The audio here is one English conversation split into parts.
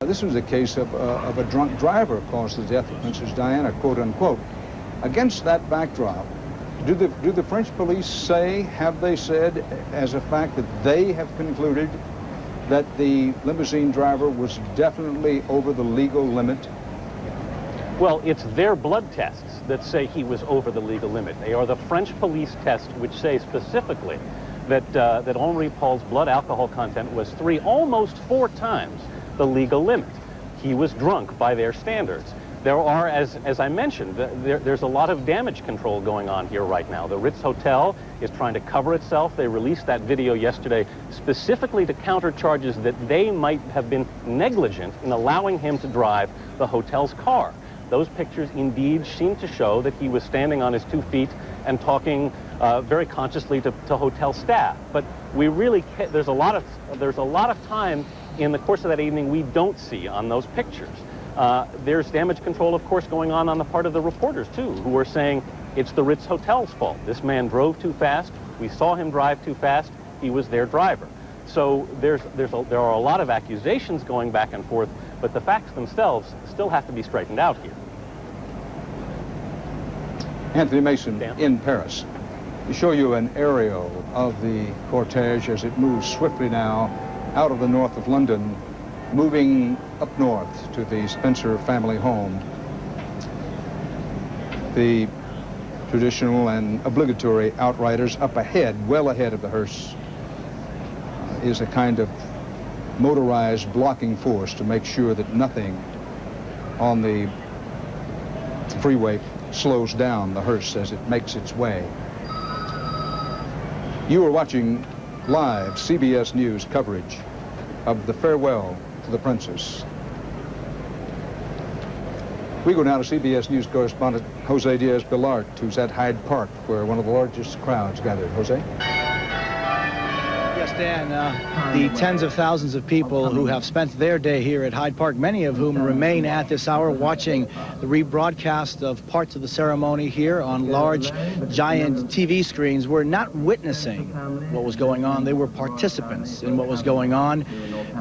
this was a case of a drunk driver caused the death of Princess Diana, quote unquote. Against that backdrop, do the French police say, have they said as a fact that they have concluded that the limousine driver was definitely over the legal limit? Well, it's their blood tests that say he was over the legal limit. They are the French police tests which say specifically that, that Henri Paul's blood alcohol content was almost 4 times the legal limit. He was drunk by their standards. There are, as I mentioned, there's a lot of damage control going on here right now. The Ritz Hotel is trying to cover itself. They released that video yesterday specifically to counter charges that they might have been negligent in allowing him to drive the hotel's car. Those pictures indeed seem to show that he was standing on his 2 feet and talking very consciously to hotel staff. But we really there's a lot of time in the course of that evening we don't see on those pictures. There's damage control, of course, going on the part of the reporters, too, who are saying it's the Ritz Hotel's fault. This man drove too fast. We saw him drive too fast. He was their driver. So there are a lot of accusations going back and forth, but the facts themselves still have to be straightened out here. Anthony Mason, Dan? in Paris. We show you an aerial of the cortege as it moves swiftly now out of the north of London, moving up north to the Spencer family home. The traditional and obligatory outriders up ahead, well ahead of the hearse, is a kind of motorized blocking force to make sure that nothing on the freeway slows down the hearse as it makes its way. You are watching live CBS News coverage of the farewell to the princess. We go now to CBS News correspondent Jose Diaz-Balart, who's at Hyde Park, where one of the largest crowds gathered. Jose? Yes, Dan, the tens of thousands of people who have spent their day here at Hyde Park, many of whom remain at this hour watching the rebroadcast of parts of the ceremony here on large, giant TV screens, were not witnessing what was going on. They were participants in what was going on.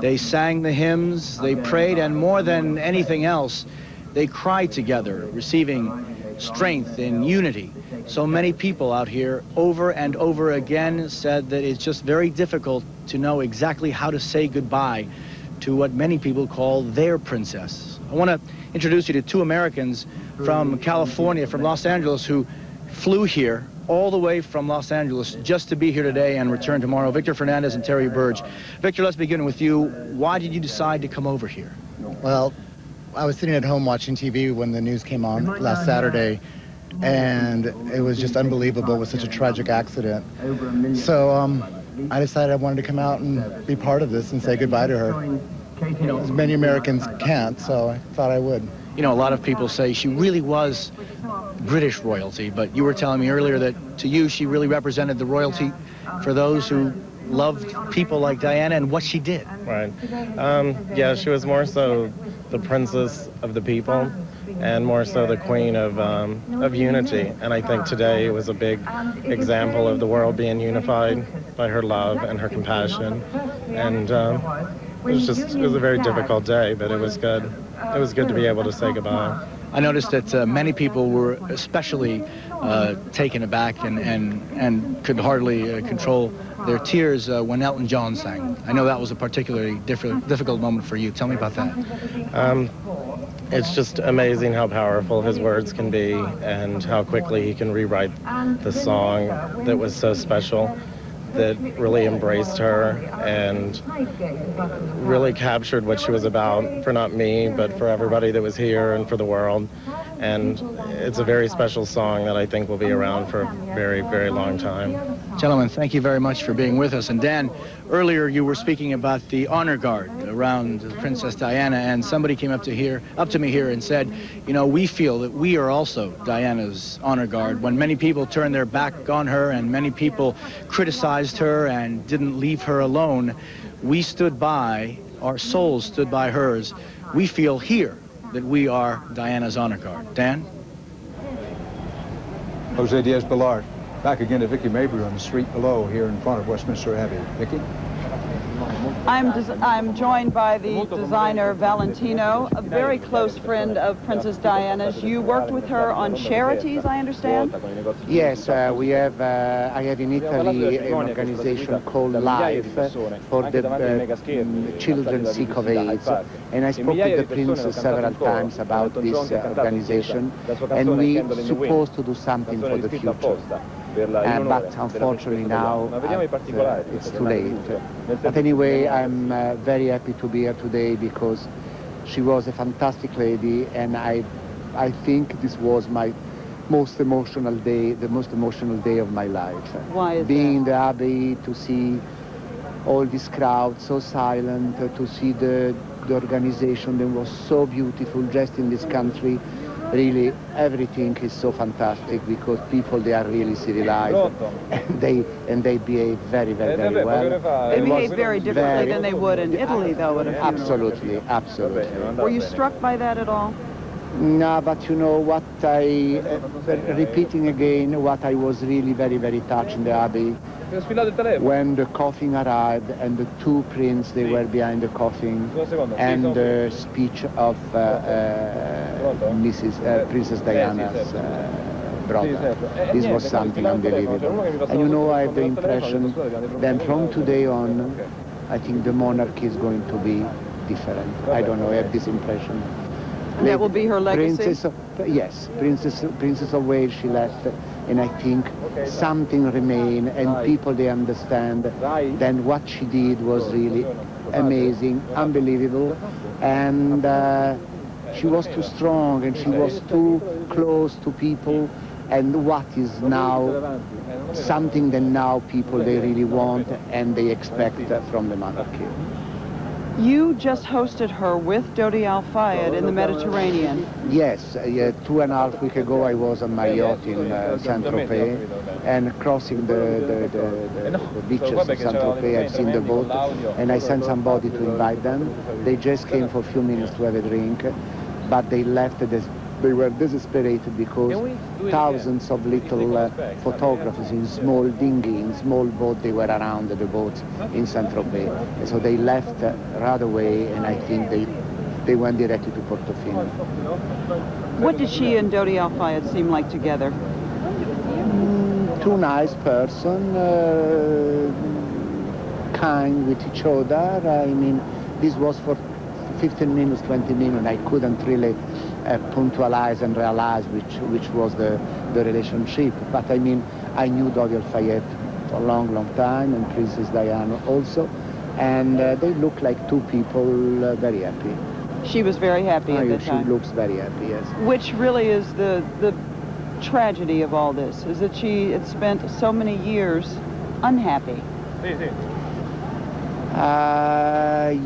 They sang the hymns, they prayed, and more than anything else, they cried together, receiving strength and unity. So many people out here over and over again said that it's just very difficult to know exactly how to say goodbye to what many people call their princess. I want to introduce you to 2 Americans from California, from Los Angeles, who flew here all the way from Los Angeles just to be here today and return tomorrow. Victor Fernandez and Terry Burge. Victor, let's begin with you. Why did you decide to come over here? Well, I was sitting at home watching TV when the news came on last Saturday, and it was just unbelievable. It was such a tragic accident. So I decided I wanted to come out and be part of this and say goodbye to her. You know, as many Americans can't, so I thought I would. You know, a lot of people say she really was British royalty, but you were telling me earlier that to you she really represented the royalty for those who loved people like Diana and what she did. Right. Yeah, she was more so the princess of the people and more so the queen of unity. And I think today was a big example of the world being unified by her love and her compassion. And it was a very difficult day, but it was good. It was good to be able to say goodbye. I noticed that many people were especially taken aback and could hardly control their tears when Elton John sang. I know that was a particularly difficult moment for you. Tell me about that. It's just amazing how powerful his words can be and how quickly he can rewrite the song that was so special, that really embraced her and really captured what she was about, for not me, but for everybody that was here and for the world. And it's a very special song that I think will be around for a very, very long time. Gentlemen, thank you very much for being with us. And Dan, earlier you were speaking about the honor guard around Princess Diana, and somebody came up to me here and said, you know, we feel that we are also Diana's honor guard. When many people turned their back on her and many people criticized her and didn't leave her alone, we stood by, our souls stood by hers. We feel here that we are Diana's honor guard. Dan? Jose Diaz-Balart. Back again to Vicky Mabry on the street below here in front of Westminster Abbey. Vicky? I'm joined by the designer Valentino, a very close friend of Princess Diana's. You worked with her on charities, I understand? Yes, we have. I have in Italy an organization called Life for the children sick of AIDS, and I spoke with the princess several times about this organization, and we supposed to do something for the future. But unfortunately now it's too late. But anyway, I'm very happy to be here today because she was a fantastic lady, and I think this was my most emotional day, the most emotional day of my life. Why is Being in that? the Abbey, to see all this crowd so silent, to see the organization that was so beautiful just in this country. Really, everything is so fantastic because people, they are really civilized and they behave very, very, very well. They behave very differently than they would in Italy, though, at a funeral. Absolutely, absolutely. Were you struck by that at all? No, but you know what repeating again, what I was really very, very touched in the Abbey, when the coffin arrived and the two princes, they were behind the coffin, and the speech of Princess Diana's brother. This was something unbelievable. And you know, I have the impression that from today on, I think the monarchy is going to be different. I don't know, I have this impression. And that will be her legacy? Yes, Princess of Wales, she left, and I think something remained, and people, they understand then what she did was really amazing, unbelievable, and she was too strong, and she was too close to people, and what is now something that now people, they really want and they expect from the monarchy. You just hosted her with Dodi Al-Fayed in the Mediterranean. Yes, 2.5 weeks ago I was on my yacht in Saint-Tropez, and crossing the beaches of Saint-Tropez, I've seen the boat, and I sent somebody to invite them. They just came for a few minutes to have a drink, but they left. They were desperate because thousands of little photographers in small dinghy, in small boat, they were around the boats in Saint-Tropez. And so they left right away, and I think they went directly to Portofino. What did she and Dodi Al-Fayed seem like together? Two nice person, kind with each other. I mean, this was for 15 minutes, 20 minutes. I couldn't really punctualize and realize which was the relationship. But I mean, I knew Dodi Al-Fayed for a long, long time, and Princess Diana also, and they look like two people very happy. She was very happy at the time. She looks very happy, yes. Which really is the tragedy of all this, is that she had spent so many years unhappy.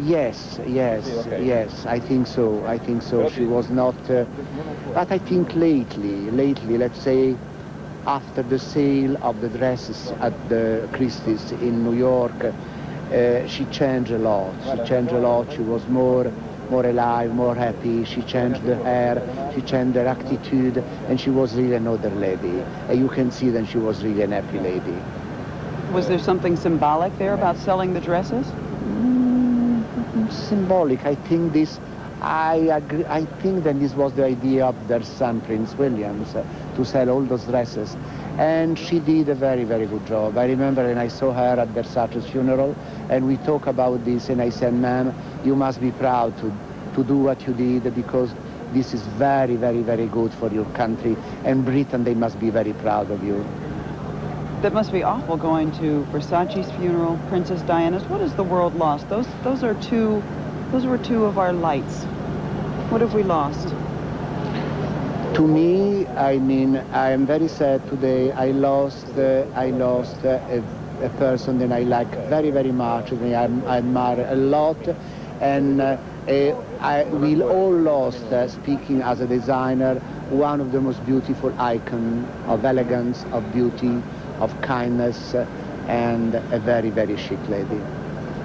Yes, I think so. She was not, but I think lately, let's say, after the sale of the dresses at the Christie's in New York, she changed a lot. She was more alive, more happy. She changed the hair, she changed her attitude, and she was really another lady. And you can see that she was really an happy lady. Was there something symbolic there about selling the dresses? Symbolic. I think this. I agree. I think that this was the idea of their son, Prince William, to sell all those dresses, and she did a very, very good job. I remember when I saw her at Versace's funeral, and we talked about this, and I said, "Ma'am, you must be proud to do what you did, because this is very, very, very good for your country, and Britain, they must be very proud of you." That must be awful, going to Versace's funeral, Princess Diana's. What has the world lost? Those were two of our lights. What have we lost? To me, I mean, I am very sad today. I lost a person that I like very, very much, and I admire a lot, and we all lost, speaking as a designer, one of the most beautiful icons of elegance, of beauty, of kindness, and a very, very chic lady.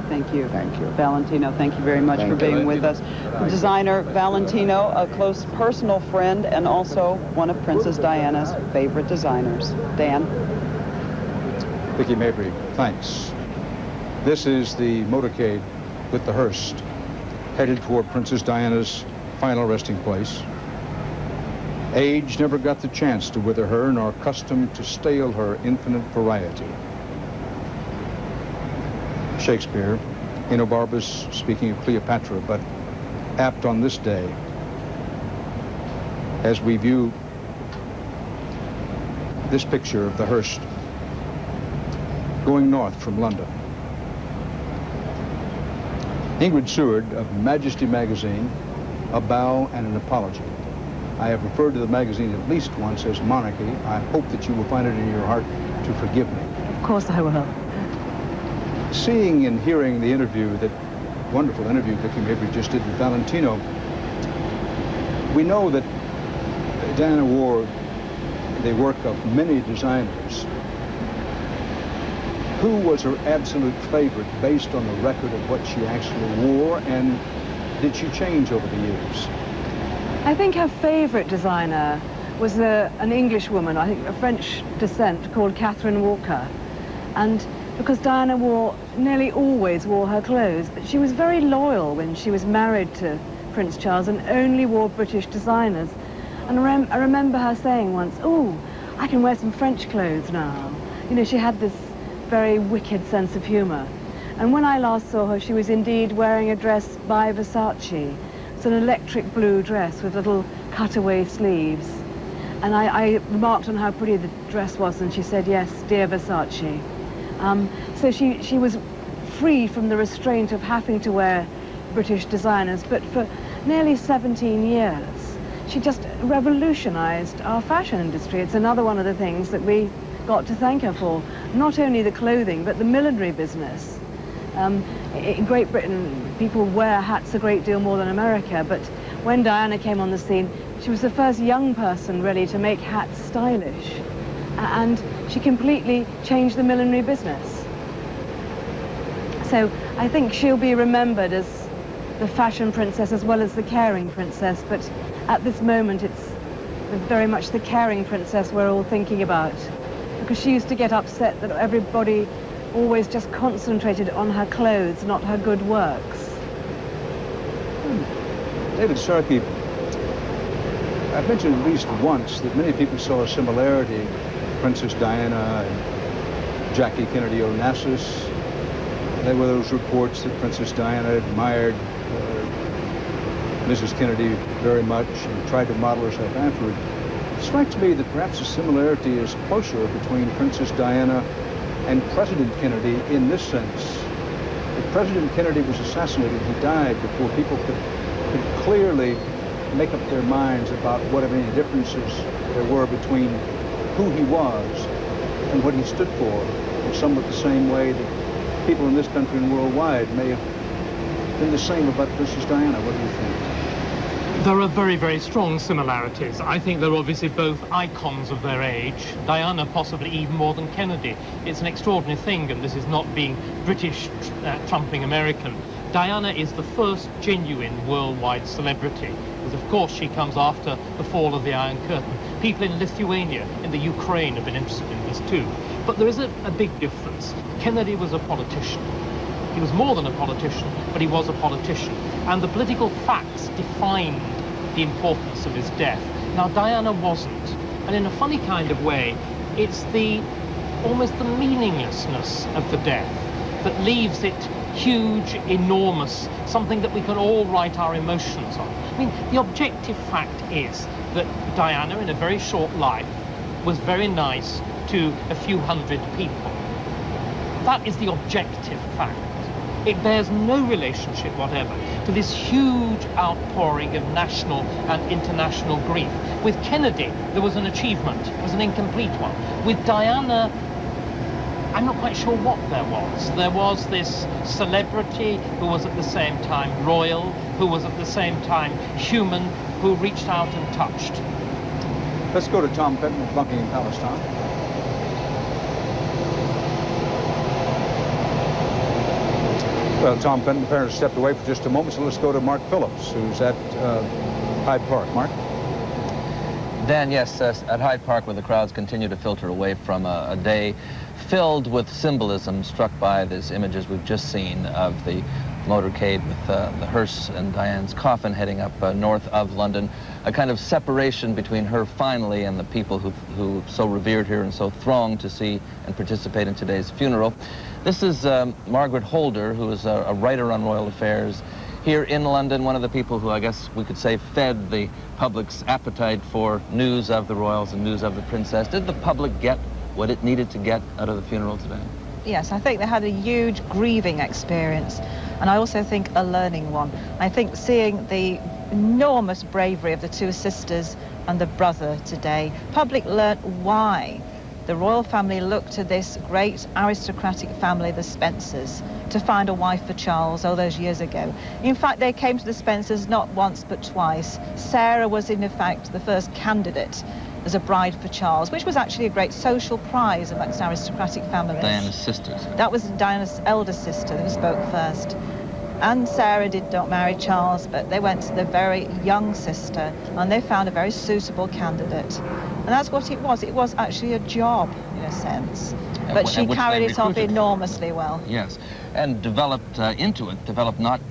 Thank you. Thank you. Valentino, thank you very much for being with us. Designer Valentino, a close personal friend and also one of Princess Diana's favorite designers. Dan? Vicki Mabry, thanks. This is the motorcade with the hearse, headed toward Princess Diana's final resting place. Age never got the chance to wither her, nor custom to stale her infinite variety. Shakespeare, Enobarbus, speaking of Cleopatra, but apt on this day as we view this picture of the hearse going north from London. Ingrid Seward of Majesty magazine, a bow and an apology. I have referred to the magazine at least once as monarchy. I hope that you will find it in your heart to forgive me. Of course I will. Seeing and hearing the interview, that wonderful interview Vicki Mabry just did with Valentino, we know that Diana wore the work of many designers. Who was her absolute favorite based on the record of what she actually wore, and did she change over the years? I think her favorite designer was an English woman, I think of French descent, called Catherine Walker. And because Diana nearly always wore her clothes, but she was very loyal when she was married to Prince Charles and only wore British designers. And I remember her saying once, "Oh, I can wear some French clothes now." You know, she had this very wicked sense of humor. And when I last saw her, she was indeed wearing a dress by Versace. It's an electric blue dress with little cutaway sleeves. And I remarked on how pretty the dress was, and she said, "Yes, dear Versace." So she was free from the restraint of having to wear British designers, but for nearly 17 years, she just revolutionized our fashion industry. It's another one of the things that we got to thank her for. Not only the clothing, but the millinery business. In Great Britain, people wear hats a great deal more than America, but when Diana came on the scene, she was the first young person really to make hats stylish. And she completely changed the millinery business. So I think she'll be remembered as the fashion princess as well as the caring princess, but at this moment it's very much the caring princess we're all thinking about, because she used to get upset that everybody always just concentrated on her clothes, not her good works. David Starkey, I've mentioned at least once that many people saw a similarity, Princess Diana and Jackie Kennedy Onassis. There were those reports that Princess Diana admired Mrs. Kennedy very much and tried to model herself after it. It strikes me that perhaps the similarity is closer between Princess Diana and President Kennedy in this sense. If President Kennedy was assassinated, he died before people could clearly make up their minds about what, if any, differences there were between who he was and what he stood for, in somewhat the same way that people in this country and worldwide may have been the same about Princess Diana. What do you think? There are very, very strong similarities. I think they're obviously both icons of their age. Diana possibly even more than Kennedy. It's an extraordinary thing, and this is not being British trumping American. Diana is the first genuine worldwide celebrity, because of course she comes after the fall of the Iron Curtain. People in Lithuania, in the Ukraine have been interested in this too. But there is a big difference. Kennedy was a politician. He was more than a politician, but he was a politician. And the political facts defined the importance of his death. Now, Diana wasn't. And in a funny kind of way, it's almost the meaninglessness of the death that leaves it huge, enormous, something that we can all write our emotions on. I mean, the objective fact is that Diana, in a very short life, was very nice to a few hundred people. That is the objective fact. It bears no relationship whatever to this huge outpouring of national and international grief. With Kennedy, there was an achievement. It was an incomplete one. With Diana, I'm not quite sure what there was. There was this celebrity who was at the same time royal, who was at the same time human, who reached out and touched. Let's go to Tom Fenton at Buckingham Palace, Tom. Well, Tom Fenton apparently stepped away for just a moment, so let's go to Mark Phillips, who's at Hyde Park. Mark? Dan, yes, at Hyde Park, where the crowds continue to filter away from a day filled with symbolism, struck by these images we've just seen of the motorcade with the hearse and Diane's coffin heading up north of London. A kind of separation between her finally and the people who so revered her and so thronged to see and participate in today's funeral. This is Margaret Holder, who is a writer on royal affairs here in London, one of the people who I guess we could say fed the public's appetite for news of the royals and news of the princess. Did the public get what it needed to get out of the funeral today? Yes, I think they had a huge grieving experience, and I also think a learning one. I think seeing the enormous bravery of the two sisters and the brother today, public learnt why the royal family looked to this great aristocratic family, the Spencers, to find a wife for Charles all those years ago. In fact, they came to the Spencers not once but twice. Sarah was in effect the first candidate as a bride for Charles, which was actually a great social prize amongst aristocratic families. Diana's sisters. That was Diana's elder sister who spoke first. And Sarah did not marry Charles, but they went to the very young sister, and they found a very suitable candidate. And that's what it was. It was actually a job, in a sense. But she carried it off enormously well. Yes, and developed developed not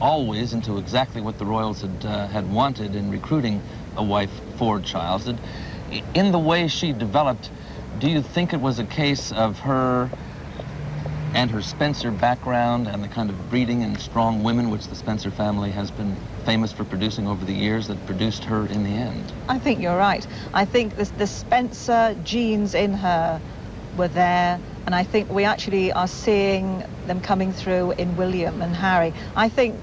always into exactly what the royals had wanted in recruiting a wife for Charles. In the way she developed, do you think it was a case of her and her Spencer background and the kind of breeding and strong women which the Spencer family has been famous for producing over the years that produced her in the end? I think you're right. I think the Spencer genes in her were there, and I think we actually are seeing them coming through in William and Harry. I think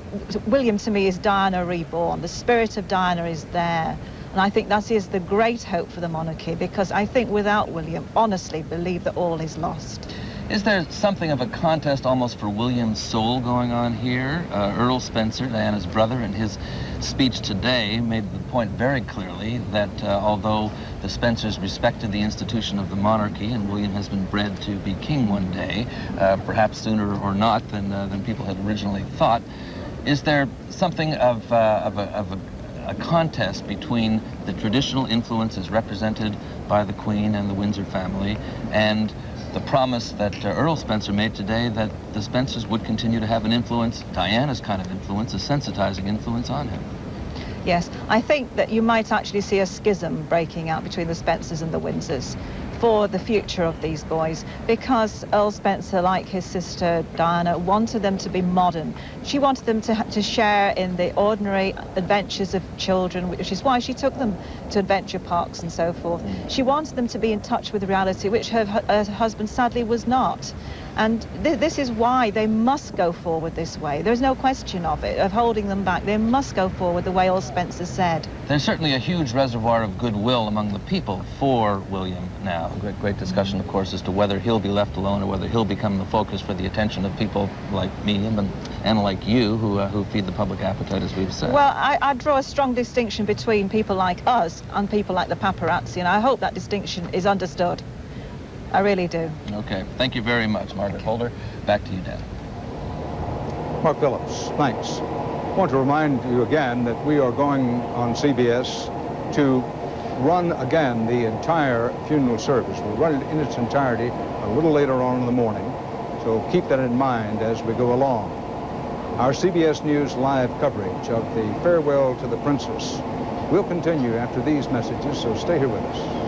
William, to me, is Diana reborn. The spirit of Diana is there, and I think that is the great hope for the monarchy, because I think without William, honestly believe that all is lost. Is there something of a contest almost for William's soul going on here? Earl Spencer, Diana's brother, in his speech today made the point very clearly that although the Spencers respected the institution of the monarchy and William has been bred to be king one day, perhaps sooner or not than people had originally thought, is there something of a contest between the traditional influences represented by the Queen and the Windsor family and the promise that Earl Spencer made today that the Spencers would continue to have an influence, Diana's kind of influence, a sensitizing influence on him? Yes, I think that you might actually see a schism breaking out between the Spencers and the Windsors for the future of these boys, because Earl Spencer, like his sister Diana, wanted them to be modern. She wanted them to share in the ordinary adventures of children, which is why she took them to adventure parks and so forth. She wanted them to be in touch with reality, which her husband sadly was not. And this is why they must go forward this way. There's no question of it, of holding them back. They must go forward the way Earl Spencer said. There's certainly a huge reservoir of goodwill among the people for William now. Great discussion, of course, as to whether he'll be left alone or whether he'll become the focus for the attention of people like me and like you who feed the public appetite, as we've said. Well, I draw a strong distinction between people like us and people like the paparazzi, and I hope that distinction is understood. I really do. Okay. Thank you very much, Margaret Holder. Back to you, Dan. Mark Phillips, thanks. I want to remind you again that we are going on CBS to run again the entire funeral service. We'll run it in its entirety a little later on in the morning, so keep that in mind as we go along. Our CBS News live coverage of the farewell to the princess will continue after these messages, so stay here with us.